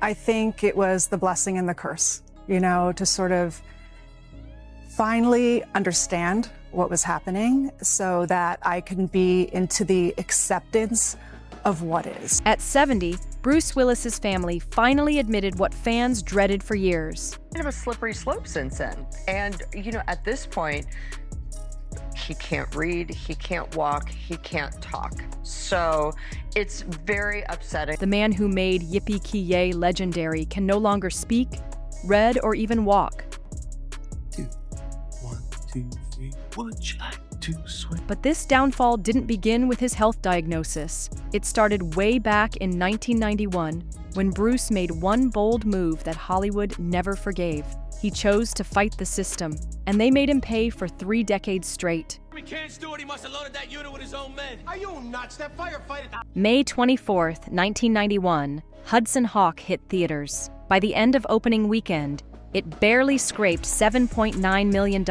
I think it was the blessing and the curse, to sort of finally understand what was happening so that I can be into the acceptance of what is. At 70, Bruce Willis's family finally admitted what fans dreaded for years. Kind of a slippery slope since then. And, at this point, he can't read, he can't walk, he can't talk. So it's very upsetting. The man who made Yippee-Ki-Yay legendary can no longer speak, read, or even walk. 2, 1, 2, 3. Would you like to swim? But this downfall didn't begin with his health diagnosis. It started way back in 1991 when Bruce made one bold move that Hollywood never forgave. He chose to fight the system, and they made him pay for 3 decades straight. He must have loaded that unit with his own men. Are you nuts? That firefighter... May 24th, 1991, Hudson Hawk hit theaters. By the end of opening weekend, it barely scraped $7.9 million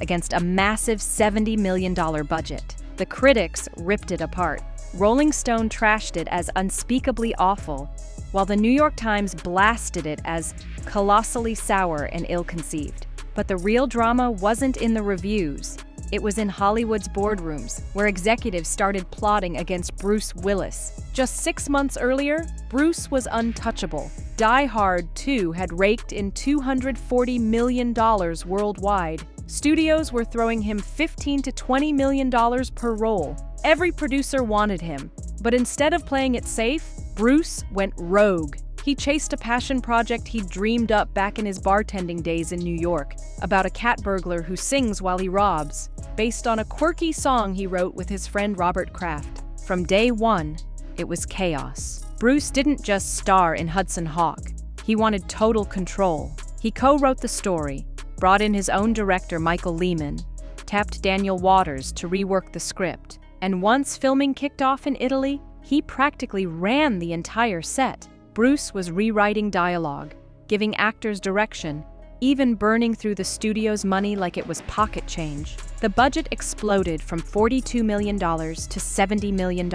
against a massive $70 million budget. The critics ripped it apart. Rolling Stone trashed it as unspeakably awful, while the New York Times blasted it as colossally sour and ill-conceived. But the real drama wasn't in the reviews. It was in Hollywood's boardrooms, where executives started plotting against Bruce Willis. Just 6 months earlier, Bruce was untouchable. Die Hard 2 had raked in $240 million worldwide. Studios were throwing him $15 to $20 million per role. Every producer wanted him, but instead of playing it safe, Bruce went rogue. He chased a passion project he'd dreamed up back in his bartending days in New York, about a cat burglar who sings while he robs, based on a quirky song he wrote with his friend Robert Kraft. From day one, it was chaos. Bruce didn't just star in Hudson Hawk. He wanted total control. He co-wrote the story, brought in his own director Michael Lehman, tapped Daniel Waters to rework the script, and once filming kicked off in Italy, he practically ran the entire set. Bruce was rewriting dialogue, giving actors direction, even burning through the studio's money like it was pocket change. The budget exploded from $42 million to $70 million.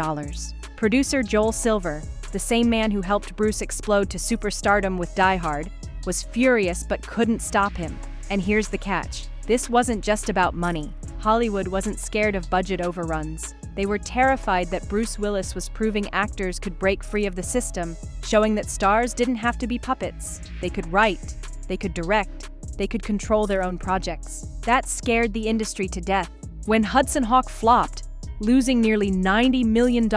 Producer Joel Silver, the same man who helped Bruce explode to superstardom with Die Hard, was furious but couldn't stop him. And here's the catch. This wasn't just about money. Hollywood wasn't scared of budget overruns. They were terrified that Bruce Willis was proving actors could break free of the system, showing that stars didn't have to be puppets. They could write, they could direct, they could control their own projects. That scared the industry to death. When Hudson Hawk flopped, losing nearly $90 million,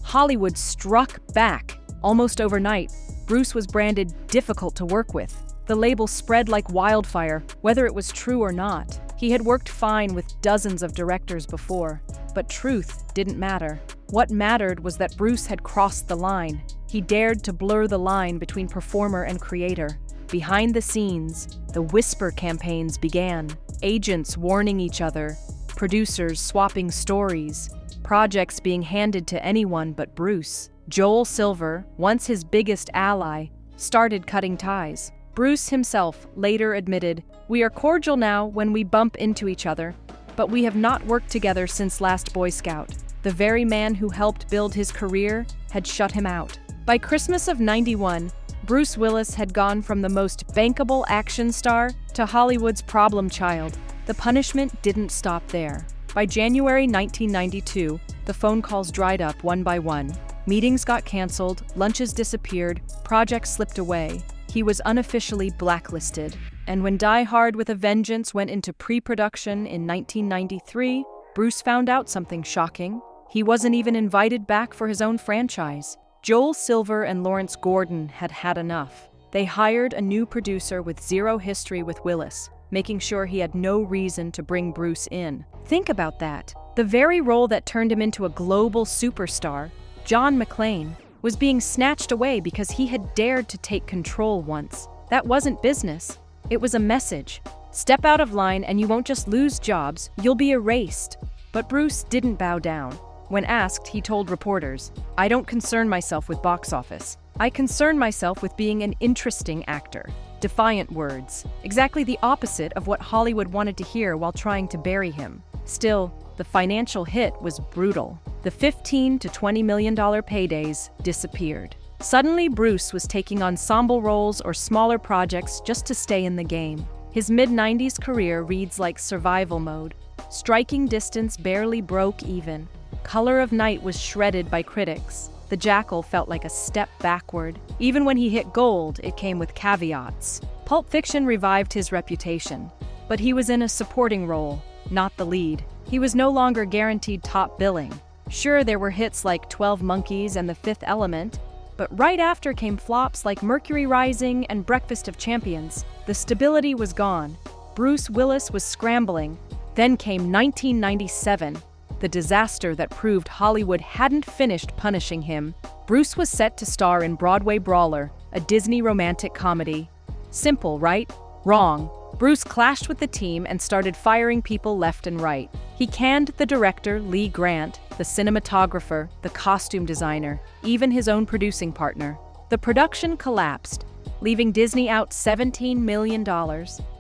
Hollywood struck back. Almost overnight, Bruce was branded difficult to work with. The label spread like wildfire, whether it was true or not. He had worked fine with dozens of directors before, but truth didn't matter. What mattered was that Bruce had crossed the line. He dared to blur the line between performer and creator. Behind the scenes, the whisper campaigns began. Agents warning each other, producers swapping stories, projects being handed to anyone but Bruce. Joel Silver, once his biggest ally, started cutting ties. Bruce himself later admitted, "We are cordial now when we bump into each other, but we have not worked together since last Boy Scout." The very man who helped build his career had shut him out. By Christmas of '91, Bruce Willis had gone from the most bankable action star to Hollywood's problem child. The punishment didn't stop there. By January 1992, the phone calls dried up one by one. Meetings got canceled, lunches disappeared, projects slipped away. He was unofficially blacklisted. And when Die Hard with a Vengeance went into pre-production in 1993, Bruce found out something shocking. He wasn't even invited back for his own franchise. Joel Silver and Lawrence Gordon had had enough. They hired a new producer with zero history with Willis, making sure he had no reason to bring Bruce in. Think about that. The very role that turned him into a global superstar, John McClane, was being snatched away because he had dared to take control once. That wasn't business. It was a message. Step out of line and you won't just lose jobs, you'll be erased. But Bruce didn't bow down. When asked, he told reporters, "I don't concern myself with box office. I concern myself with being an interesting actor." Defiant words. Exactly the opposite of what Hollywood wanted to hear while trying to bury him. Still, the financial hit was brutal. The $15 to $20 million paydays disappeared. Suddenly, Bruce was taking ensemble roles or smaller projects just to stay in the game. His mid-90s career reads like survival mode. Striking Distance barely broke even. Color of Night was shredded by critics. The Jackal felt like a step backward. Even when he hit gold, it came with caveats. Pulp Fiction revived his reputation, but he was in a supporting role, not the lead. He was no longer guaranteed top billing. Sure, there were hits like 12 Monkeys and The Fifth Element, but right after came flops like Mercury Rising and Breakfast of Champions. The stability was gone. Bruce Willis was scrambling. Then came 1997, the disaster that proved Hollywood hadn't finished punishing him. Bruce was set to star in Broadway Brawler, a Disney romantic comedy. Simple, right? Wrong. Bruce clashed with the team and started firing people left and right. He canned the director, Lee Grant, the cinematographer, the costume designer, even his own producing partner. The production collapsed, leaving Disney out $17 million.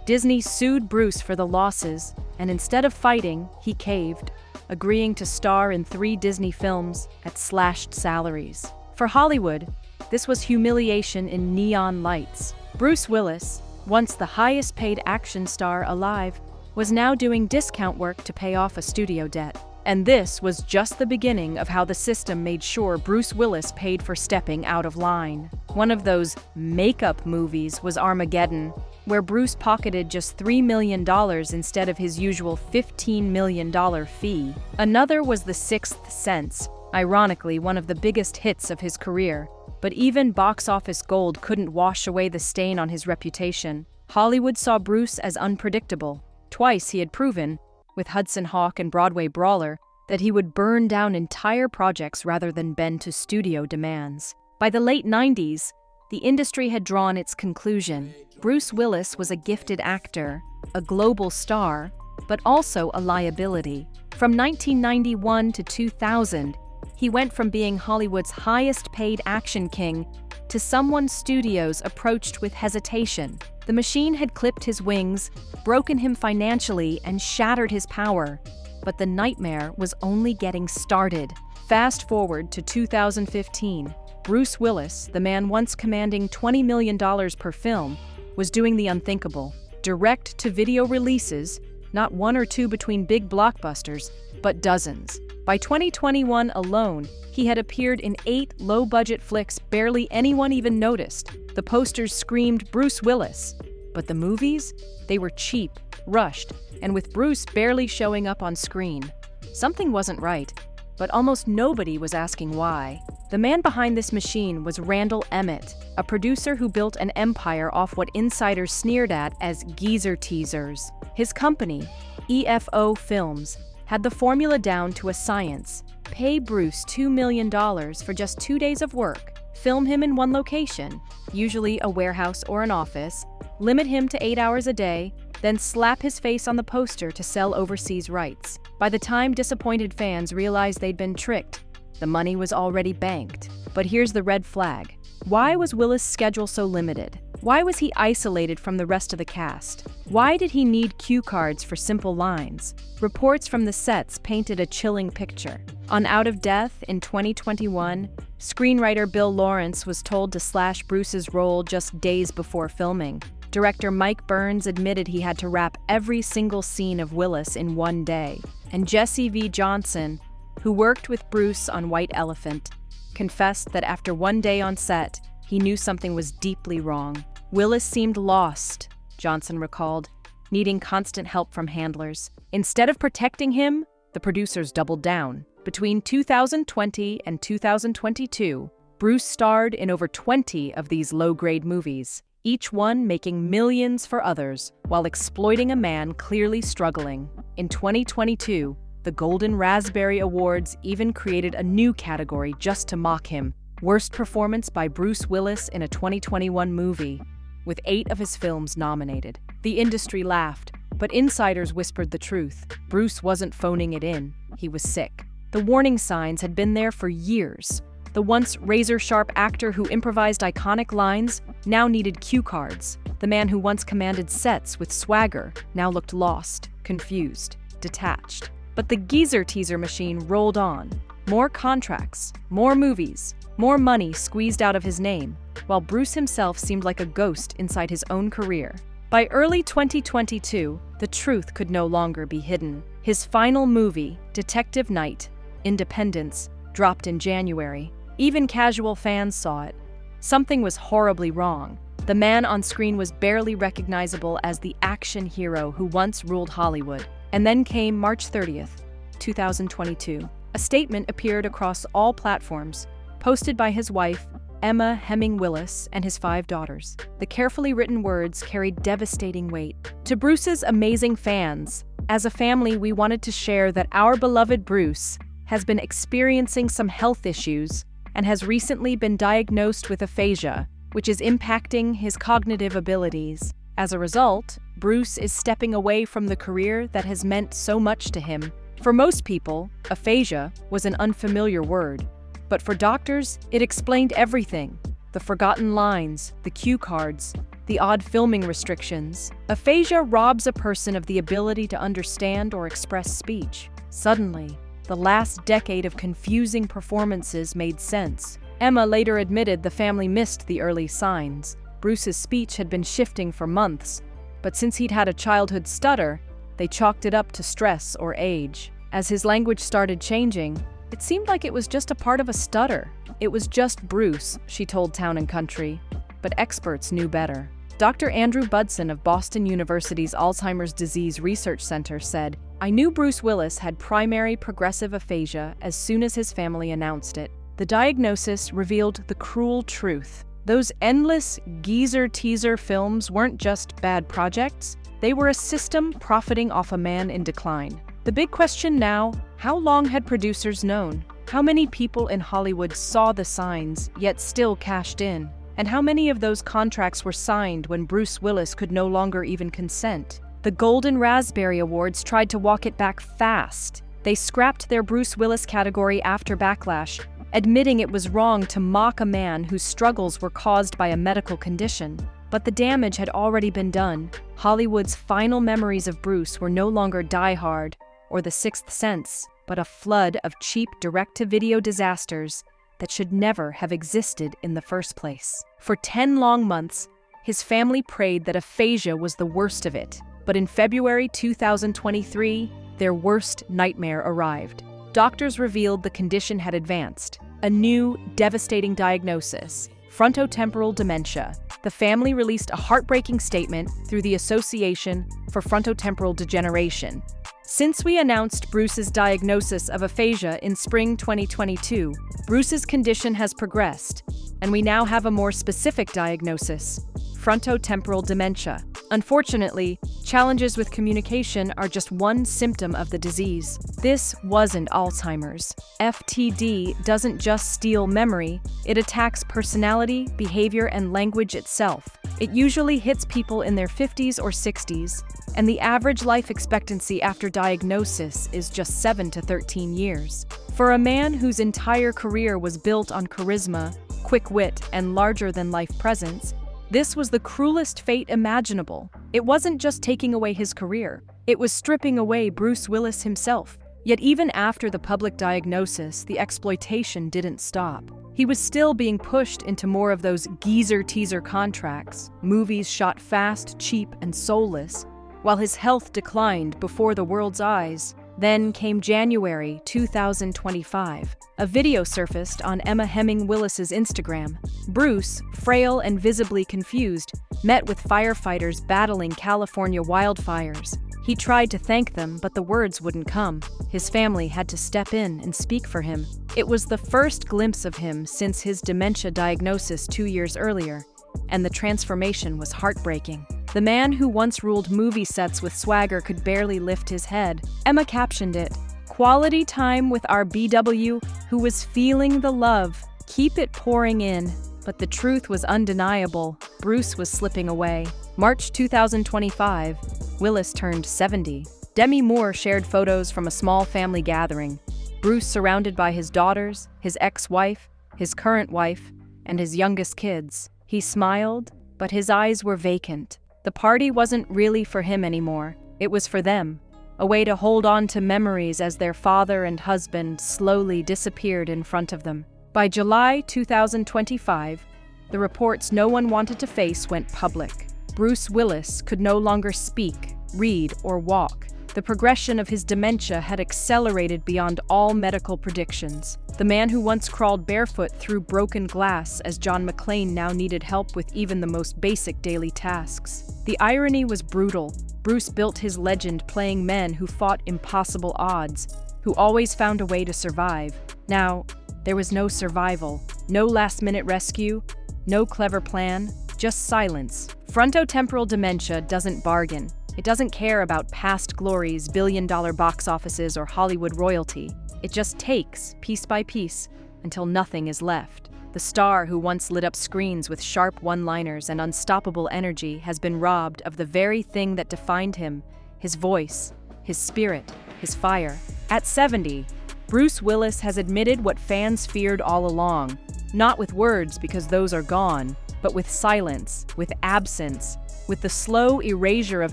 Disney sued Bruce for the losses, and instead of fighting, he caved, agreeing to star in 3 Disney films at slashed salaries. For Hollywood, this was humiliation in neon lights. Bruce Willis, once the highest-paid action star alive, was now doing discount work to pay off a studio debt. And this was just the beginning of how the system made sure Bruce Willis paid for stepping out of line. One of those makeup movies was Armageddon, where Bruce pocketed just $3 million instead of his usual $15 million fee. Another was The Sixth Sense, ironically one of the biggest hits of his career. But even box office gold couldn't wash away the stain on his reputation. Hollywood saw Bruce as unpredictable. Twice he had proven, with Hudson Hawk and Broadway Brawler, that he would burn down entire projects rather than bend to studio demands. By the late 90s, the industry had drawn its conclusion. Bruce Willis was a gifted actor, a global star, but also a liability. From 1991 to 2000, he went from being Hollywood's highest-paid action king to someone studios approached with hesitation. The machine had clipped his wings, broken him financially, and shattered his power. But the nightmare was only getting started. Fast forward to 2015. Bruce Willis, the man once commanding $20 million per film, was doing the unthinkable. Direct-to-video releases, not 1 or 2 between big blockbusters, but dozens. By 2021 alone, he had appeared in 8 low-budget flicks barely anyone even noticed. The posters screamed Bruce Willis. But the movies? They were cheap, rushed, and with Bruce barely showing up on screen. Something wasn't right, but almost nobody was asking why. The man behind this machine was Randall Emmett, a producer who built an empire off what insiders sneered at as geezer teasers. His company, EFO Films, had the formula down to a science. Pay Bruce $2 million for just 2 days of work, film him in one location, usually a warehouse or an office, limit him to 8 hours a day, then slap his face on the poster to sell overseas rights. By the time disappointed fans realized they'd been tricked, the money was already banked. But here's the red flag. Why was Willis' schedule so limited? Why was he isolated from the rest of the cast? Why did he need cue cards for simple lines? Reports from the sets painted a chilling picture. On Out of Death in 2021, screenwriter Bill Lawrence was told to slash Bruce's role just days before filming. Director Mike Burns admitted he had to wrap every single scene of Willis in 1 day. And Jesse V. Johnson, who worked with Bruce on White Elephant, confessed that after 1 day on set, he knew something was deeply wrong. Willis seemed lost, Johnson recalled, needing constant help from handlers. Instead of protecting him, the producers doubled down. Between 2020 and 2022, Bruce starred in over 20 of these low-grade movies, each one making millions for others while exploiting a man clearly struggling. In 2022, the Golden Raspberry Awards even created a new category just to mock him: Worst Performance by Bruce Willis in a 2021 movie, with 8 of his films nominated. The industry laughed, but insiders whispered the truth. Bruce wasn't phoning it in. He was sick. The warning signs had been there for years. The once razor-sharp actor who improvised iconic lines now needed cue cards. The man who once commanded sets with swagger now looked lost, confused, detached. But the geezer teaser machine rolled on. More contracts, more movies, more money squeezed out of his name, while Bruce himself seemed like a ghost inside his own career. By early 2022, the truth could no longer be hidden. His final movie, Detective Night: Independence, dropped in January. Even casual fans saw it. Something was horribly wrong. The man on screen was barely recognizable as the action hero who once ruled Hollywood. And then came March 30th, 2022. A statement appeared across all platforms, posted by his wife, Emma Hemming Willis, and his 5 daughters. The carefully written words carried devastating weight. To Bruce's amazing fans, as a family, we wanted to share that our beloved Bruce has been experiencing some health issues and has recently been diagnosed with aphasia, which is impacting his cognitive abilities. As a result, Bruce is stepping away from the career that has meant so much to him. For most people, aphasia was an unfamiliar word, but for doctors, it explained everything. The forgotten lines, the cue cards, the odd filming restrictions. Aphasia robs a person of the ability to understand or express speech. Suddenly, the last decade of confusing performances made sense. Emma later admitted the family missed the early signs. Bruce's speech had been shifting for months, but since he'd had a childhood stutter, they chalked it up to stress or age. As his language started changing, it seemed like it was just a part of a stutter. It was just Bruce, she told Town & Country, but experts knew better. Dr. Andrew Budson of Boston University's Alzheimer's Disease Research Center said, "I knew Bruce Willis had primary progressive aphasia as soon as his family announced it. The diagnosis revealed the cruel truth. Those endless geezer-teaser films weren't just bad projects, they were a system profiting off a man in decline." The big question now, how long had producers known? How many people in Hollywood saw the signs, yet still cashed in? And how many of those contracts were signed when Bruce Willis could no longer even consent? The Golden Raspberry Awards tried to walk it back fast. They scrapped their Bruce Willis category after backlash, admitting it was wrong to mock a man whose struggles were caused by a medical condition. But the damage had already been done. Hollywood's final memories of Bruce were no longer Die Hard or The Sixth Sense, but a flood of cheap direct-to-video disasters that should never have existed in the first place. For 10 long months, his family prayed that aphasia was the worst of it. But in February 2023, their worst nightmare arrived. Doctors revealed the condition had advanced. A new, devastating diagnosis: frontotemporal dementia. The family released a heartbreaking statement through the Association for Frontotemporal Degeneration. Since we announced Bruce's diagnosis of aphasia in spring 2022, Bruce's condition has progressed, and we now have a more specific diagnosis: frontotemporal dementia. Unfortunately, challenges with communication are just one symptom of the disease. This wasn't Alzheimer's. FTD doesn't just steal memory, it attacks personality, behavior, and language itself. It usually hits people in their 50s or 60s, and the average life expectancy after diagnosis is just 7 to 13 years. For a man whose entire career was built on charisma, quick wit, and larger-than-life presence, this was the cruelest fate imaginable. It wasn't just taking away his career, it was stripping away Bruce Willis himself. Yet even after the public diagnosis, the exploitation didn't stop. He was still being pushed into more of those geezer-teaser contracts, movies shot fast, cheap, and soulless, while his health declined before the world's eyes. Then came January 2025. A video surfaced on Emma Hemming Willis's Instagram. Bruce, frail and visibly confused, met with firefighters battling California wildfires. He tried to thank them, but the words wouldn't come. His family had to step in and speak for him. It was the first glimpse of him since his dementia diagnosis 2 years earlier, and the transformation was heartbreaking. The man who once ruled movie sets with swagger could barely lift his head. Emma captioned it, "Quality time with our BW who was feeling the love. Keep it pouring in." But the truth was undeniable. Bruce was slipping away. March 2025, Willis turned 70. Demi Moore shared photos from a small family gathering. Bruce surrounded by his daughters, his ex-wife, his current wife, and his youngest kids. He smiled, but his eyes were vacant. The party wasn't really for him anymore. It was for them, a way to hold on to memories as their father and husband slowly disappeared in front of them. By July 2025, the reports no one wanted to face went public. Bruce Willis could no longer speak, read, or walk. The progression of his dementia had accelerated beyond all medical predictions. The man who once crawled barefoot through broken glass as John McClane now needed help with even the most basic daily tasks. The irony was brutal. Bruce built his legend playing men who fought impossible odds, who always found a way to survive. Now, there was no survival, no last-minute rescue, no clever plan, just silence. Frontotemporal dementia doesn't bargain. It doesn't care about past glories, billion-dollar box offices, or Hollywood royalty. It just takes, piece by piece, until nothing is left. The star who once lit up screens with sharp one-liners and unstoppable energy has been robbed of the very thing that defined him, his voice, his spirit, his fire. At 70, Bruce Willis has admitted what fans feared all along, not with words because those are gone, but with silence, with absence, with the slow erasure of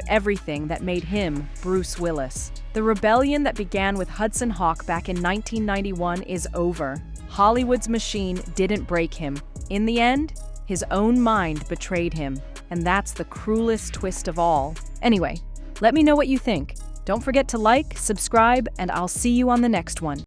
everything that made him Bruce Willis. The rebellion that began with Hudson Hawk back in 1991 is over. Hollywood's machine didn't break him. In the end, his own mind betrayed him, and that's the cruelest twist of all. Anyway, let me know what you think. Don't forget to like, subscribe, and I'll see you on the next one.